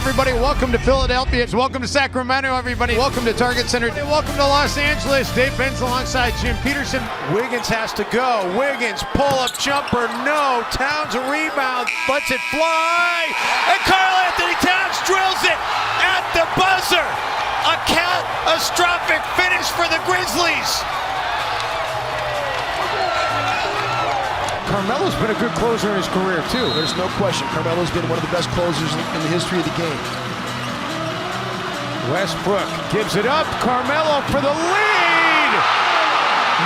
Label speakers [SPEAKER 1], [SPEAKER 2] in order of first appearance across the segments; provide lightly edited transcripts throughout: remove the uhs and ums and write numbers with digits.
[SPEAKER 1] everybody. Welcome to Philadelphia. Welcome to Sacramento, everybody. Welcome to Target Center. Welcome to Los Angeles. Dave Benz alongside Jim Petersen. Wiggins has to go. Wiggins, pull-up jumper, no. Towns a rebound, lets it fly. And Karl-Anthony Towns drills it at the buzzer. A catastrophic finish for the Grizzlies. Carmelo's been a good closer in his career, too.
[SPEAKER 2] There's no question. Carmelo's been one of the best closers in the history of the game.
[SPEAKER 1] Westbrook gives it up. Carmelo for the lead.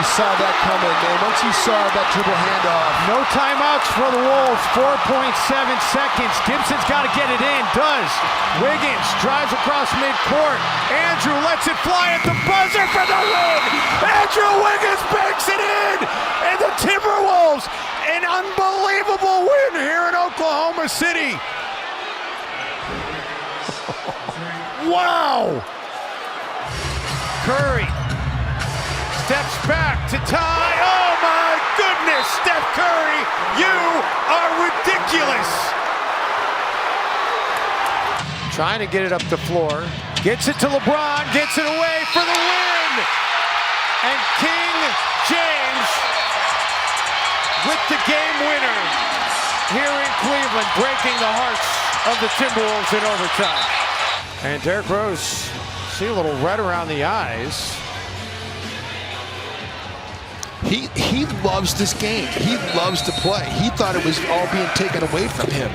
[SPEAKER 2] You saw that coming, man. Once you saw that dribble handoff.
[SPEAKER 1] No timeouts for the Wolves. 4.7 seconds. Gibson's got to get it in. Does. Wiggins drives across midcourt. Andrew lets it fly at the buzzer for the win. Andrew Wiggins banks it in. And the Timberwolves, an unbelievable win here in Oklahoma City. Wow. Curry steps back to tie. Oh my goodness, Steph Curry, you are ridiculous. Trying to get it up the floor. Gets it to LeBron, gets it away for the win. And King James with the game winner here in Cleveland, breaking the hearts of the Timberwolves in overtime. And Derrick Rose, see a little red around the eyes.
[SPEAKER 2] He loves this game. He loves to play. He thought it was all being taken away from him.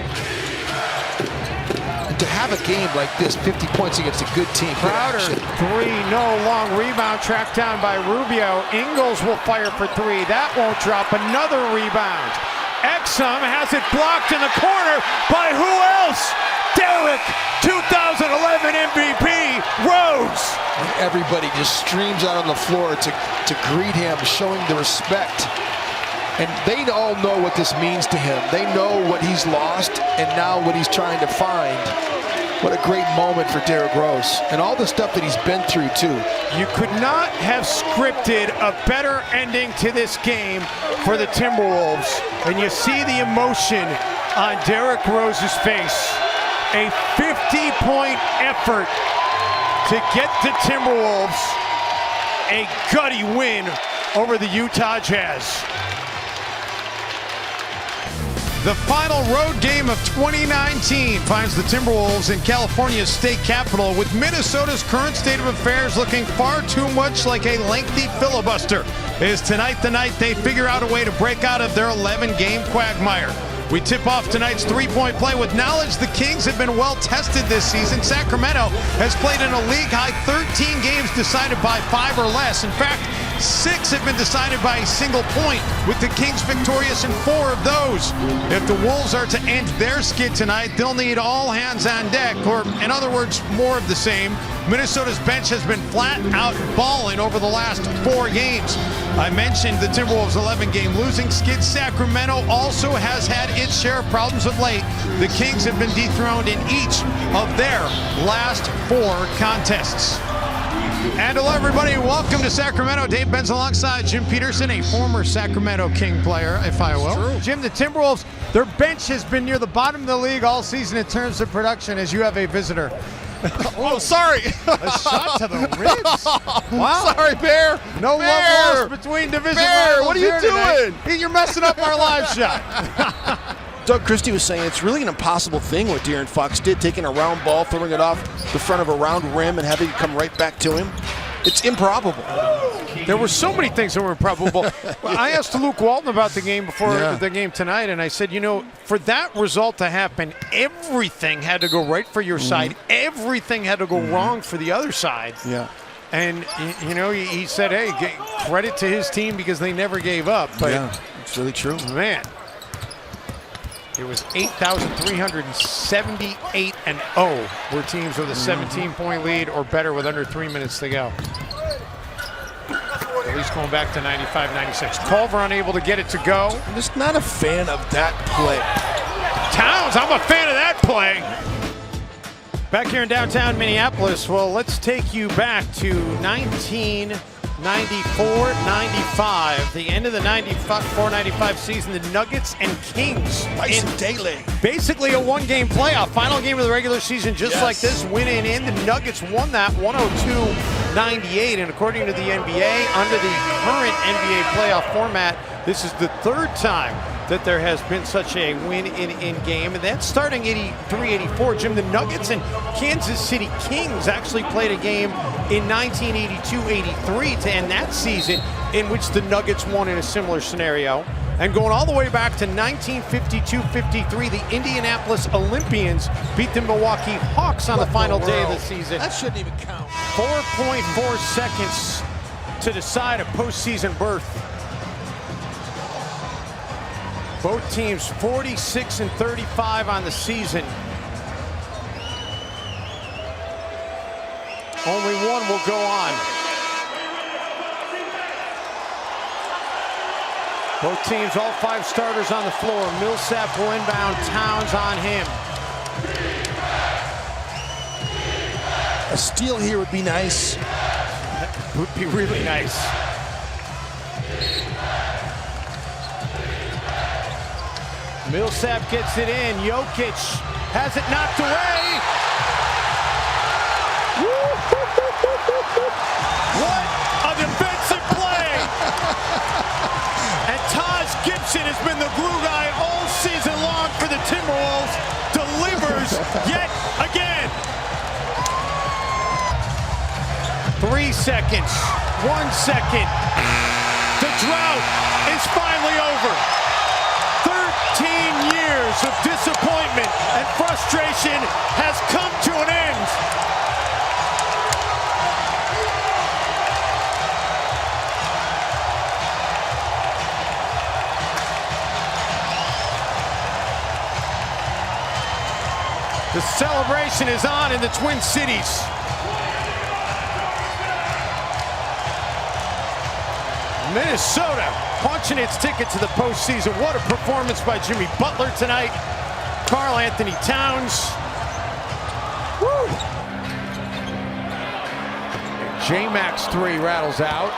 [SPEAKER 2] And to have a game like this, 50 points against a good team.
[SPEAKER 1] Crowder, three, no long rebound, tracked down by Rubio. Ingles will fire for three. That won't drop. Another rebound. Exum has it blocked in the corner by who else? Derrick, 2011 MVP, Rose.
[SPEAKER 2] And everybody just streams out on the floor to greet him, showing the respect. And they all know what this means to him. They know what he's lost and now what he's trying to find. What a great moment for Derrick Rose. And all the stuff that he's been through, too.
[SPEAKER 1] You could not have scripted a better ending to this game for the Timberwolves. And you see the emotion on Derrick Rose's face. A 50-point effort to get the Timberwolves a gutty win over the Utah Jazz. The final road game of 2019 finds the Timberwolves in California's state capital, with Minnesota's current state of affairs looking far too much like a lengthy filibuster. Is tonight the night they figure out a way to break out of their 11-game quagmire? We tip off tonight's three-point play with knowledge the Kings have been well tested this season. Sacramento has played in a league-high 13 games decided by 5 or less. In fact, 6 have been decided by a single point, with the Kings victorious in 4 of those. If the Wolves are to end their skid tonight, they'll need all hands on deck, or in other words, more of the same. Minnesota's bench has been flat out balling over the last 4 games. I mentioned the Timberwolves' 11-game losing skid. Sacramento also has had its share of problems of late. The Kings have been dethroned in each of their last 4 contests. And hello, everybody. Welcome to Sacramento. Dave Benz alongside Jim Petersen, a former Sacramento King player, if I will. Jim, the Timberwolves, their bench has been near the bottom of the league all season in terms of production, as you have a visitor.
[SPEAKER 3] Oh, sorry.
[SPEAKER 1] A shot to the ribs. Wow.
[SPEAKER 3] Sorry, Bear.
[SPEAKER 1] No
[SPEAKER 3] Bear.
[SPEAKER 1] love lost between division
[SPEAKER 3] Bear,
[SPEAKER 1] rivals.
[SPEAKER 3] what are you
[SPEAKER 1] here
[SPEAKER 3] doing?
[SPEAKER 1] Tonight. You're messing up our live shot.
[SPEAKER 3] Doug Christie was saying it's really an impossible thing what De'Aaron Fox did, taking a round ball, throwing it off the front of a round rim and having it come right back to him. It's improbable.
[SPEAKER 1] There were so many things that were improbable. Well, I asked Luke Walton about the game before the game tonight, and I said, you know, for that result to happen, everything had to go right for your side. Everything had to go wrong for the other side.
[SPEAKER 3] Yeah.
[SPEAKER 1] And, you know, he said, hey, credit to his team because they never gave up. But,
[SPEAKER 3] yeah, it's really true.
[SPEAKER 1] Man, it was 8,378-0 were teams with a 17-point lead or better with under 3 minutes to go. At least going back to 95-96. Culver unable to get it to go.
[SPEAKER 3] I'm just not a fan of that play.
[SPEAKER 1] Towns, I'm a fan of that play. Back here in downtown Minneapolis, well, let's take you back to 19 94-95, the end of the 94-95 season, the Nuggets and Kings
[SPEAKER 3] Nice and daily.
[SPEAKER 1] basically a one-game playoff. Final game of the regular season, just like this, win and in. The Nuggets won that 102-98, and according to the NBA, under the current NBA playoff format, this is the third time that there has been such a win-in game, and that's starting 83-84. Jim, the Nuggets and Kansas City Kings actually played a game in 1982-83 to end that season, in which the Nuggets won in a similar scenario. And going all the way back to 1952-53, the Indianapolis Olympians beat the Milwaukee Hawks on the final day of the season.
[SPEAKER 3] That shouldn't even count.
[SPEAKER 1] 4.4 seconds to decide a postseason berth. Both teams 46-35 on the season. Only one will go on. Both teams, all five starters on the floor. Millsap will inbound, Towns on him.
[SPEAKER 3] A steal here would be nice.
[SPEAKER 1] That would be really nice. Millsap gets it in. Jokic has it knocked away. What a defensive play! And Taj Gibson has been the glue guy all season long for the Timberwolves. Delivers yet again. 3 seconds. 1 second. The drought is finally over. 13 years of disappointment and frustration has come to an end. The celebration is on in the Twin Cities. Minnesota punching its ticket to the postseason. What a performance by Jimmy Butler tonight. Karl-Anthony Towns. Woo! J-Max 3 rattles out.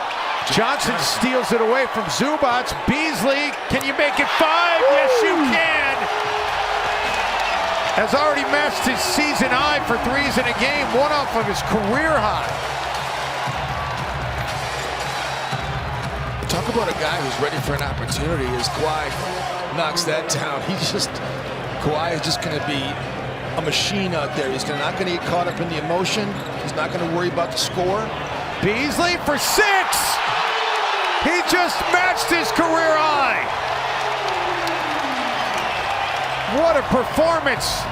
[SPEAKER 1] Johnson steals it away from Zubac. Beasley, can you make it 5? Yes, you can. Has already matched his season high for threes in a game, one off of his career high.
[SPEAKER 2] Talk about a guy who's ready for an opportunity as Kawhi knocks that down. Kawhi is just going to be a machine out there. He's not going to get caught up in the emotion. He's not going to worry about the score.
[SPEAKER 1] Beasley for 6. He just matched his career high. What a performance.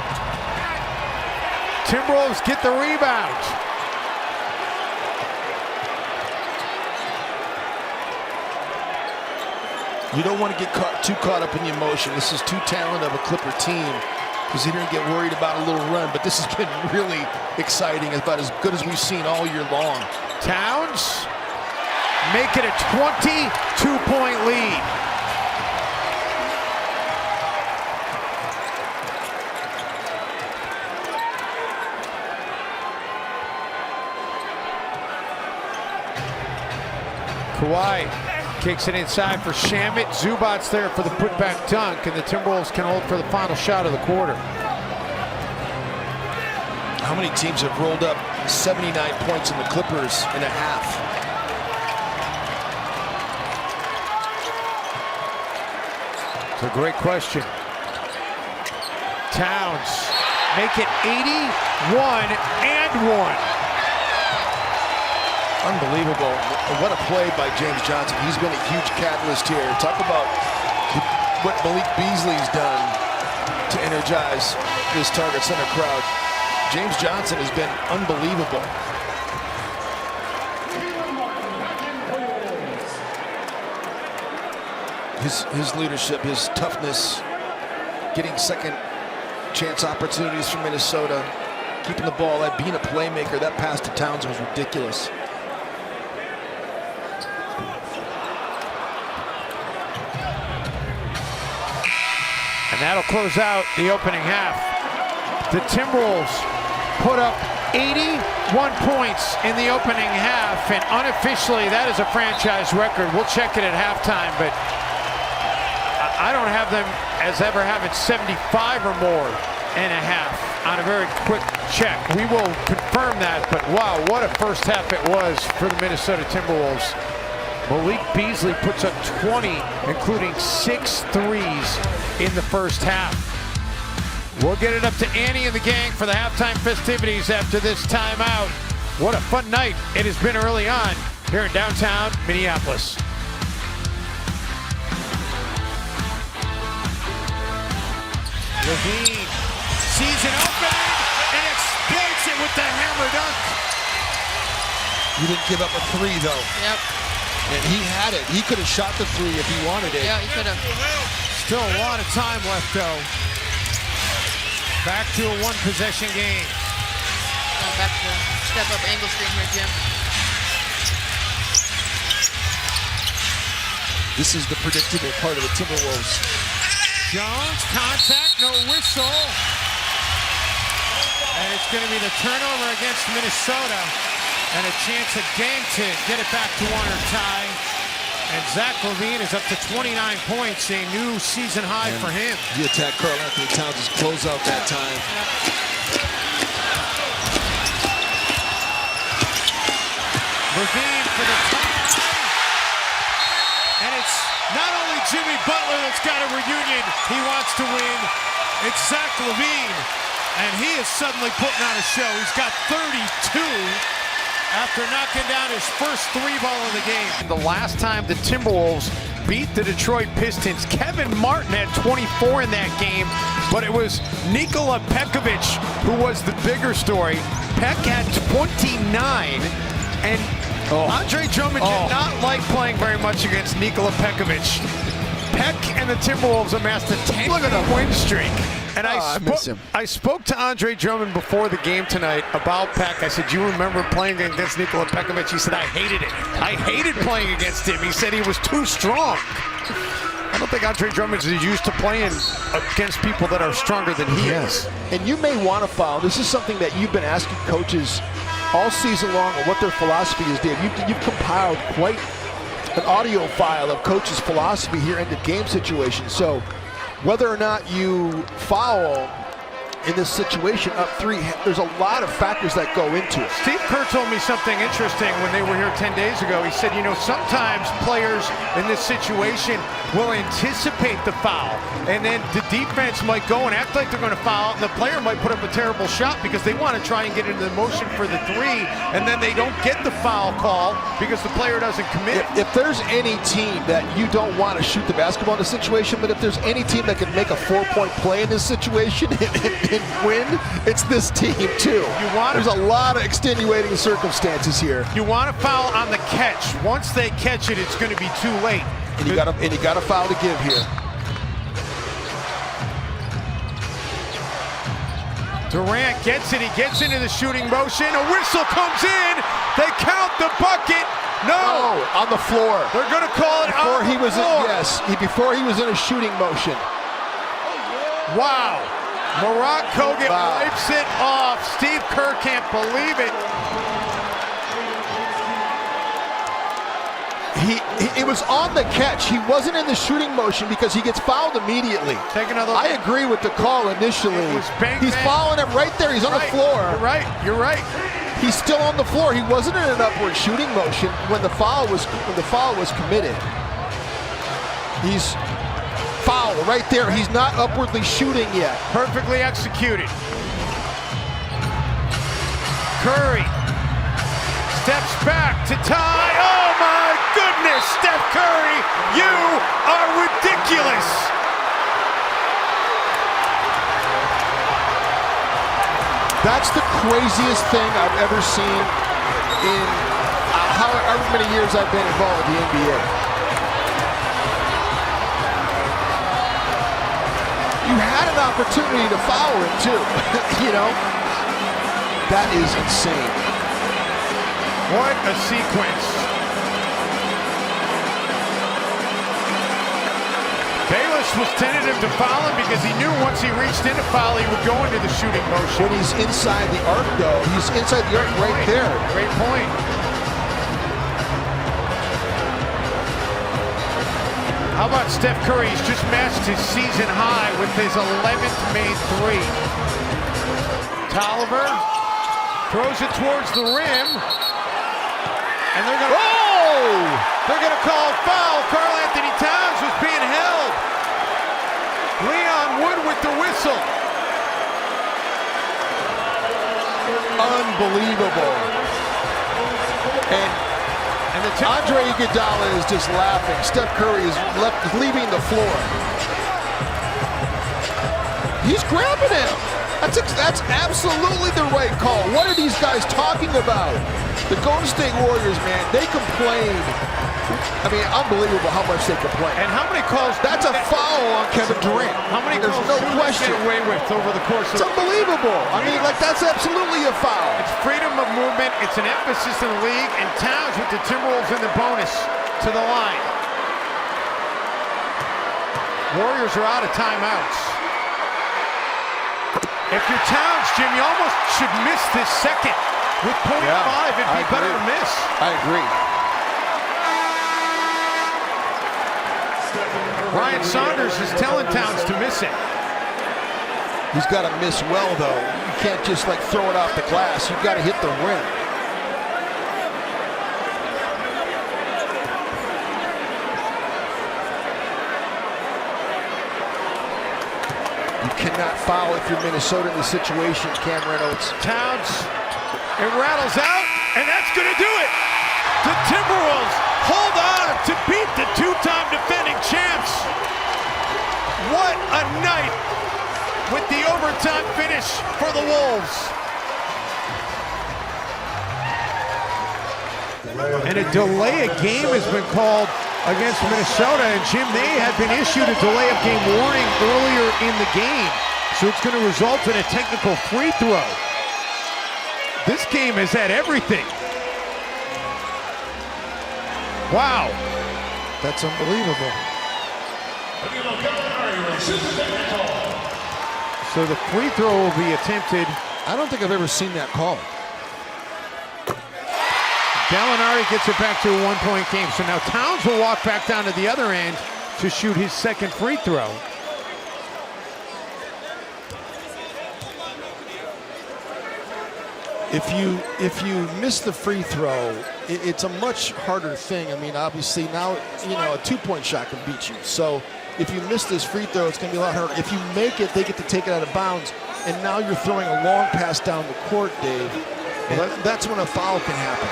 [SPEAKER 1] Timberwolves get the rebound.
[SPEAKER 3] You don't want to get too caught up in the emotion. This is too talented of a Clipper team because he didn't get worried about a little run, but this has been really exciting, about as good as we've seen all year long.
[SPEAKER 1] Towns make it a 22-point lead. Kawhi kicks it inside for Shamet. Zubac's there for the putback dunk, and the Timberwolves can hold for the final shot of the quarter.
[SPEAKER 3] How many teams have rolled up 79 points in the Clippers in a half?
[SPEAKER 1] It's a great question. Towns make it 81-1.
[SPEAKER 3] Unbelievable. What a play by James Johnson. He's been a huge catalyst here. Talk about what Malik Beasley's done to energize this Target Center crowd. James Johnson has been unbelievable. His leadership, his toughness, getting second chance opportunities for Minnesota, keeping the ball, being a playmaker. That pass to Towns was ridiculous.
[SPEAKER 1] And that'll close out the opening half. The Timberwolves put up 81 points in the opening half, and unofficially that is a franchise record. We'll check it at halftime, but I don't have them as ever having 75 or more and a half on a very quick check. We will confirm that, but wow, what a first half it was for the Minnesota Timberwolves. Malik Beasley puts up 20, including 6 threes in the first half. We'll get it up to Annie and the gang for the halftime festivities after this timeout. What a fun night it has been early on here in downtown Minneapolis. LaVine sees an opening and exploits it with the hammer dunk.
[SPEAKER 2] He didn't give up a three, though.
[SPEAKER 4] Yep.
[SPEAKER 2] And he had it. He could have shot the three if he wanted it.
[SPEAKER 4] Yeah, he could have.
[SPEAKER 1] Still a lot of time left, though. Back to a one-possession game.
[SPEAKER 4] Back to the step-up angle screen here, Jim.
[SPEAKER 2] This is the predictable part of the Timberwolves.
[SPEAKER 1] Jones, contact, no whistle. And it's going to be the turnover against Minnesota. And a chance again to get it back to one or tie. And Zach LaVine is up to 29 points, a new season high for him.
[SPEAKER 2] He attacked Karl-Anthony Towns' closeout that time.
[SPEAKER 1] LaVine for the tie. And it's not only Jimmy Butler that's got a reunion he wants to win, it's Zach LaVine. And he is suddenly putting on a show. He's got 32. After knocking down his first three ball of the game. The last time the Timberwolves beat the Detroit Pistons, Kevin Martin had 24 in that game, but it was Nikola Pekovich who was the bigger story. Peck had 29, and Andre Drummond did not like playing very much against Nikola Pekovich. Peck and the Timberwolves amassed a 10-game win streak. And I spoke to Andre Drummond before the game tonight about Peck. I said, "Do you remember playing against Nikola Pekovich?" He said, "I hated it. I hated playing against him." He said he was too strong. I don't think Andre Drummond is used to playing against people that are stronger than he is.
[SPEAKER 3] And you may want to foul. This is something that you've been asking coaches all season long on what their philosophy is, Dave. You've compiled quite an audio file of coaches' philosophy here in the game situation. So whether or not you foul in this situation up three, there's a lot of factors that go into it.
[SPEAKER 1] Steve Kerr told me something interesting when they were here 10 days ago. He said, you know, sometimes players in this situation will anticipate the foul, and then the defense might go and act like they're going to foul, and the player might put up a terrible shot because they want to try and get into the motion for the three, and then they don't get the foul call because the player doesn't commit.
[SPEAKER 3] If there's any team that you don't want to shoot the basketball in this situation, but if there's any team that can make a 4-point play in this situation and win, it's this team too. There's a lot of extenuating circumstances here.
[SPEAKER 1] You want to foul on the catch. Once they catch it, it's going to be too late.
[SPEAKER 3] And you got a foul to give here.
[SPEAKER 1] Durant gets it. He gets into the shooting motion. A whistle comes in. They count the bucket. No,
[SPEAKER 3] on the floor.
[SPEAKER 1] They're going to call it
[SPEAKER 3] before
[SPEAKER 1] on
[SPEAKER 3] he
[SPEAKER 1] the
[SPEAKER 3] was
[SPEAKER 1] floor.
[SPEAKER 3] Before he was in a shooting motion.
[SPEAKER 1] Wow. Morocco wipes it off. Steve Kerr can't believe it.
[SPEAKER 3] It was on the catch. He wasn't in the shooting motion because he gets fouled immediately.
[SPEAKER 1] Take another
[SPEAKER 3] I agree with the call initially. He's fouling him right there. He's on the floor.
[SPEAKER 1] You're right.
[SPEAKER 3] He's still on the floor. He wasn't in an upward shooting motion when the foul was committed. He's foul right there. He's not upwardly shooting yet.
[SPEAKER 1] Perfectly executed. Curry steps back to tie. Oh my goodness, Steph Curry, you are ridiculous.
[SPEAKER 3] That's the craziest thing I've ever seen in however many years I've been involved with the NBA. You had an opportunity to foul him too, you know? That is insane.
[SPEAKER 1] What a sequence. Bayless was tentative to foul him because he knew once he reached into foul, he would go into the shooting motion.
[SPEAKER 2] When he's inside the arc, though, he's inside the arc right there.
[SPEAKER 1] Great point. How about Steph Curry? He's just matched his season high with his 11th made three. Tolliver throws it towards the rim. And they're going to... Oh! They're going to call a foul. Karl-Anthony Towns was being held. Leon Wood with the whistle.
[SPEAKER 2] Unbelievable. And Andre Iguodala is just laughing. Steph Curry is leaving the floor. He's grabbing him. That's absolutely the right call. What are these guys talking about? The Golden State Warriors, man, they complain. I mean, unbelievable how much they complain.
[SPEAKER 1] And how many calls?
[SPEAKER 2] That's a foul on Kevin Durant.
[SPEAKER 1] How many
[SPEAKER 2] There's
[SPEAKER 1] calls
[SPEAKER 2] no question.
[SPEAKER 1] Get away with over the course of?
[SPEAKER 2] It's unbelievable. I mean, like, that's absolutely a foul.
[SPEAKER 1] It's freedom of movement. It's an emphasis in the league. And Towns with the Timberwolves in the bonus to the line. Warriors are out of timeouts. If you're Towns, Jim, you almost should miss this second. With .5, it'd be better to miss.
[SPEAKER 2] I agree.
[SPEAKER 1] Ryan Saunders is telling Towns to miss it.
[SPEAKER 2] He's got to miss well, though. You can't just, like, throw it off the glass. You've got to hit the rim. You cannot foul if you're Minnesota in this situation, Cam Reynolds.
[SPEAKER 1] Towns, it rattles out, and that's going to do it. The Timberwolves hold on to beat the two-time defending champs. What a night with the overtime finish for the Wolves. And a delay of game has been called against Minnesota, and Jim, they had been issued a delay of game warning earlier in the game, so it's going to result in a technical free throw. This game has had everything. Wow.
[SPEAKER 2] That's unbelievable.
[SPEAKER 1] So the free throw will be attempted.
[SPEAKER 2] I don't think I've ever seen that call.
[SPEAKER 1] Gallinari gets it back to a one-point game. So now Towns will walk back down to the other end to shoot his second free throw.
[SPEAKER 2] If you miss the free throw, it's a much harder thing. I mean, obviously now, you know, a two-point shot can beat you. So if you miss this free throw, it's going to be a lot harder. If you make it, they get to take it out of bounds. And now you're throwing a long pass down the court, Dave. And that's when a foul can happen.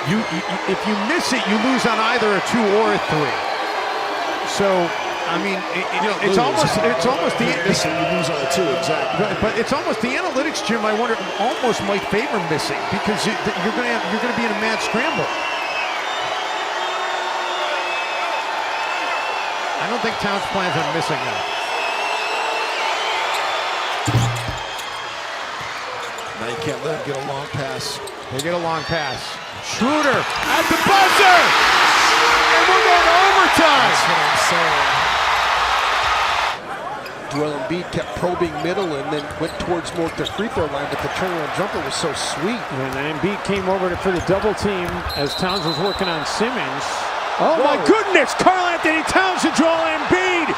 [SPEAKER 1] If you miss it, you lose on either a two or a three. So, I mean, it's almost the
[SPEAKER 2] missing. You lose on the two, exactly.
[SPEAKER 1] But it's almost the analytics, Jim. I wonder, almost might favor missing because you're going to be in a mad scramble. I don't think Towns plans on missing that.
[SPEAKER 2] Now you can't let him get a long pass.
[SPEAKER 1] They get a long pass. Schroeder at the buzzer! And we're going to overtime!
[SPEAKER 2] That's what I'm saying. Joel Embiid kept probing middle and then went towards more the free throw line, but the turnaround jumper was so sweet.
[SPEAKER 5] And Embiid came over for the double team as Towns was working on Simmons. Oh my goodness! Karl-Anthony Towns to Joel Embiid!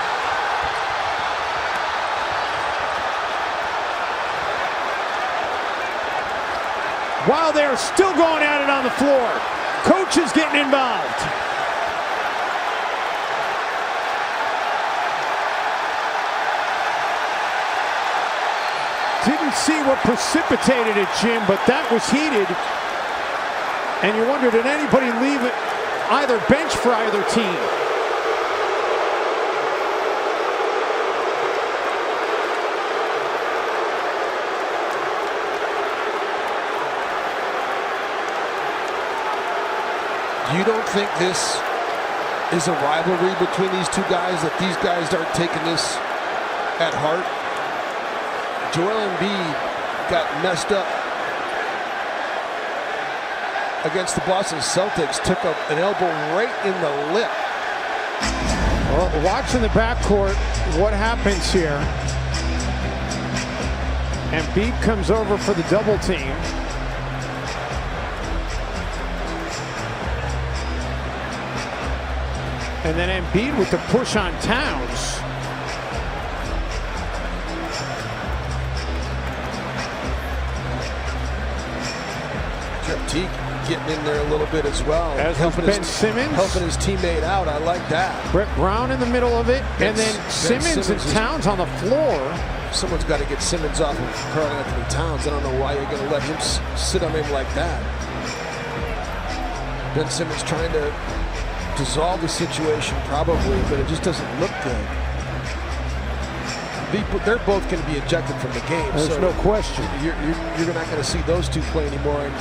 [SPEAKER 5] While they're still going at it on the floor, coach is getting involved. Didn't see what precipitated it, Jim, but that was heated. And you wonder, did anybody leave it either bench for either team?
[SPEAKER 2] You don't think this is a rivalry between these two guys, that these guys aren't taking this at heart? Joel Embiid got messed up against the Boston Celtics, took an elbow right in the lip.
[SPEAKER 5] Well, watching the backcourt, what happens here. Embiid comes over for the double team. And then Embiid with the push on Towns.
[SPEAKER 2] Jeff Teague getting in there a little bit as well.
[SPEAKER 5] As
[SPEAKER 2] helping
[SPEAKER 5] Ben Simmons.
[SPEAKER 2] Helping his teammate out. I like that.
[SPEAKER 5] Brett Brown in the middle of it. And then Simmons and Towns on the floor.
[SPEAKER 2] Someone's got to get Simmons off of Karl-Anthony Towns. I don't know why you're going to let him sit on him like that. Ben Simmons trying to dissolve the situation probably, but it just doesn't look good. They're both going to be ejected from the game.
[SPEAKER 5] There's
[SPEAKER 2] so
[SPEAKER 5] no question.
[SPEAKER 2] You're not going to see those two play anymore. And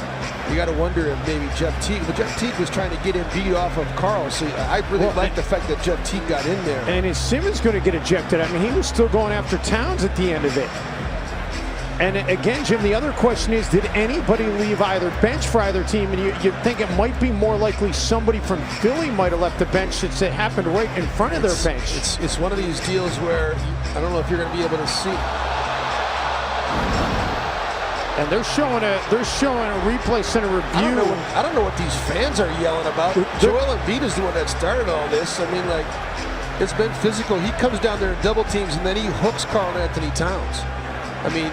[SPEAKER 2] you got to wonder if maybe Jeff Teague, but Jeff Teague was trying to get Embiid off of Karl. So I really like the fact that Jeff Teague got in there.
[SPEAKER 5] And is Simmons going to get ejected? I mean, he was still going after Towns at the end of it. And again, Jim, the other question is, did anybody leave either bench for either team? And you think it might be more likely somebody from Philly might have left the bench since it happened right in front of their bench.
[SPEAKER 2] It's one of these deals where I don't know if you're going to be able to see.
[SPEAKER 5] And they're showing a replay center review.
[SPEAKER 2] I don't know what these fans are yelling about. Joel Embiid is the one that started all this. I mean, like, it's been physical. He comes down there and double teams, and then he hooks Karl-Anthony Towns. I mean,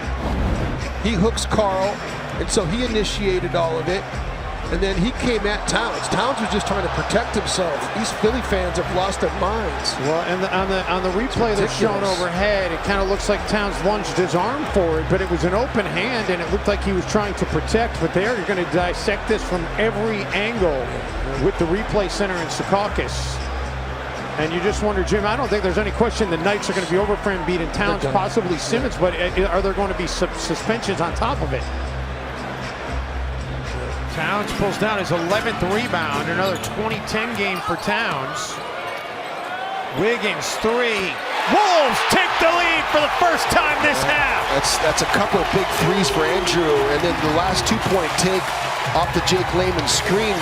[SPEAKER 2] he hooks Karl, and so he initiated all of it, and then he came at Towns. Towns was just trying to protect himself. These Philly fans have lost their minds.
[SPEAKER 5] Well, and on the replay they're showing overhead, it kind of looks like Towns lunged his arm forward, but it was an open hand, and it looked like he was trying to protect. But there, you're going to dissect this from every angle with the replay center in Secaucus. And you just wonder, Jim, I don't think there's any question the nights are going to be over for Embiid and Towns, possibly Simmons, but are there going to be suspensions on top of it? Towns pulls down his 11th rebound, another 20-10 game for Towns. Wiggins, three. Wolves take the lead for the first time this half.
[SPEAKER 2] That's a couple of big threes for Andrew, and then the last two-point take off the Jake Layman screen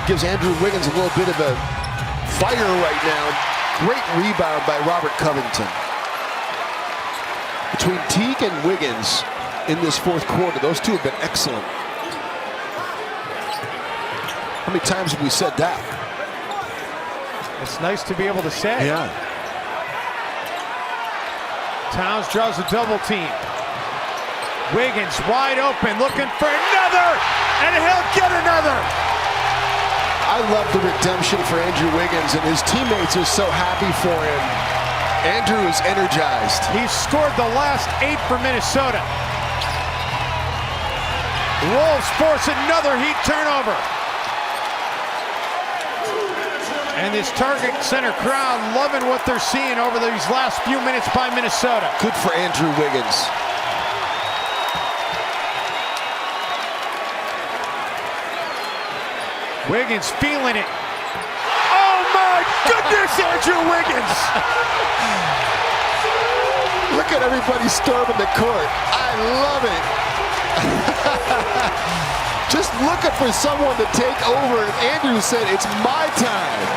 [SPEAKER 2] gives Andrew Wiggins a little bit of a fire right now. Great rebound by Robert Covington. Between Teague and Wiggins in this fourth quarter, those two have been excellent. How many times have we said that?
[SPEAKER 5] It's nice to be able to say.
[SPEAKER 2] Yeah.
[SPEAKER 5] Towns draws a double team. Wiggins wide open, looking for another, and he'll get another.
[SPEAKER 2] I love the redemption for Andrew Wiggins, and his teammates are so happy for him. Andrew is energized.
[SPEAKER 5] He scored the last 8 for Minnesota. Wolves force another Heat turnover. And this Target Center crowd loving what they're seeing over these last few minutes by Minnesota.
[SPEAKER 2] Good for Andrew Wiggins.
[SPEAKER 5] Wiggins feeling it. Oh my goodness, Andrew Wiggins!
[SPEAKER 2] Look at everybody storming the court. I love it. Just looking for someone to take over, and Andrew said, it's my time.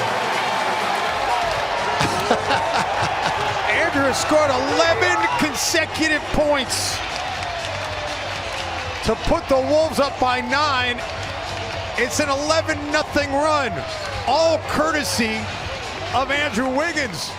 [SPEAKER 5] Andrew has scored 11 consecutive points to put the Wolves up by 9. It's an 11-0 run, all courtesy of Andrew Wiggins.